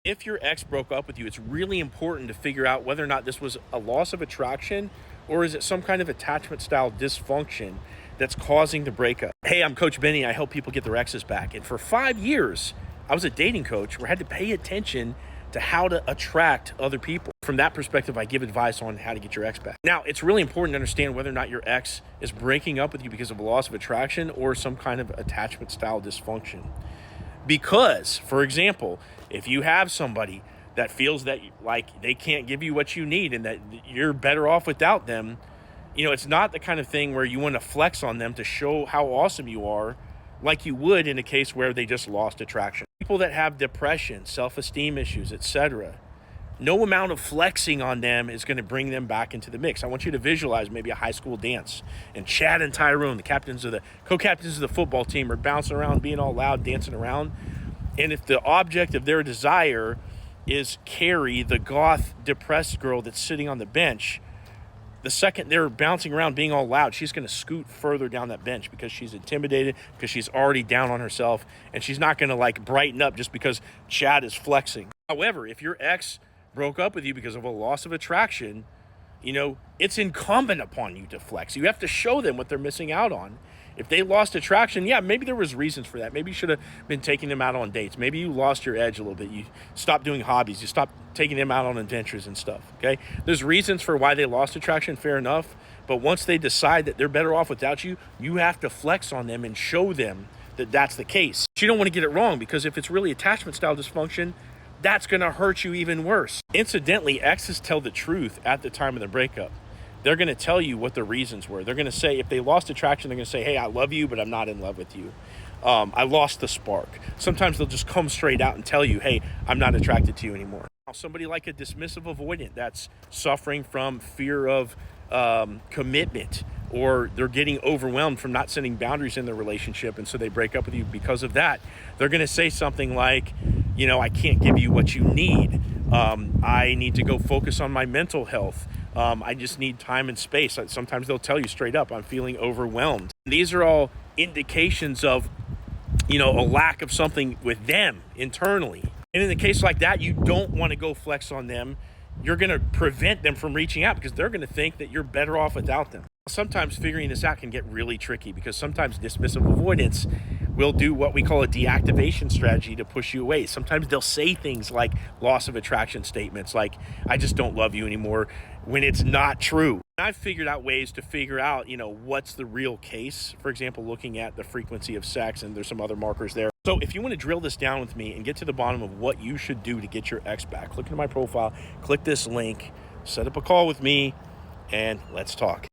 If your ex broke up with you, it's really important to figure out whether or not this was a loss of attraction or is it some kind of attachment style dysfunction that's causing the breakup. Hey, I'm Coach Benny. I help people get their exes back. And for 5 years, I was a dating coach where I had to pay attention to how to attract other people. From that perspective, I give advice on how to get your ex back. Now, it's really important to understand whether or not your ex is breaking up with you because of a loss of attraction or some kind of attachment style dysfunction. Because, for example, if you have somebody that feels that like they can't give you what you need and that you're better off without them, it's not the kind of thing where you want to flex on them to show how awesome you are like you would in a case where they just lost attraction. People that have depression, self-esteem issues, etc., no amount of flexing on them is going to bring them back into the mix. I want you to visualize maybe a high school dance and Chad and Tyrone, the co-captains of the football team, are bouncing around, being all loud, dancing around. And if the object of their desire is Carrie, the goth, depressed girl that's sitting on the bench, the second they're bouncing around being all loud, she's going to scoot further down that bench because she's intimidated, because she's already down on herself, and she's not going to brighten up just because Chad is flexing. However, if your ex broke up with you because of a loss of attraction, it's incumbent upon you to flex. You have to show them what they're missing out on. If they lost attraction, yeah, maybe there was reasons for that. Maybe you should have been taking them out on dates. Maybe you lost your edge a little bit. You stopped doing hobbies. You stopped taking them out on adventures and stuff, okay? There's reasons for why they lost attraction, fair enough. But once they decide that they're better off without you, you have to flex on them and show them that that's the case. But you don't want to get it wrong, because if it's really attachment style dysfunction, that's going to hurt you even worse. Incidentally, exes tell the truth at the time of the breakup. They're going to tell you what the reasons were. They're going to say, if they lost attraction, they're going to say, hey, I love you, but I'm not in love with you. I lost the spark. Sometimes they'll just come straight out and tell you, hey, I'm not attracted to you anymore. Somebody like a dismissive avoidant that's suffering from fear of commitment, or they're getting overwhelmed from not setting boundaries in their relationship, and so they break up with you because of that. They're going to say something like, I can't give you what you need. I need to go focus on my mental health. I just need time and space. Sometimes they'll tell you straight up, I'm feeling overwhelmed. These are all indications of, a lack of something with them internally. And in a case like that, you don't want to go flex on them. You're going to prevent them from reaching out because they're going to think that you're better off without them. Sometimes figuring this out can get really tricky, because sometimes dismissive avoidance will do what we call a deactivation strategy to push you away. Sometimes they'll say things like loss of attraction statements, like, I just don't love you anymore, when it's not true. I've figured out ways to figure out, what's the real case. For example, looking at the frequency of sex, and there's some other markers there. So if you want to drill this down with me and get to the bottom of what you should do to get your ex back, look into my profile, click this link, set up a call with me, and let's talk.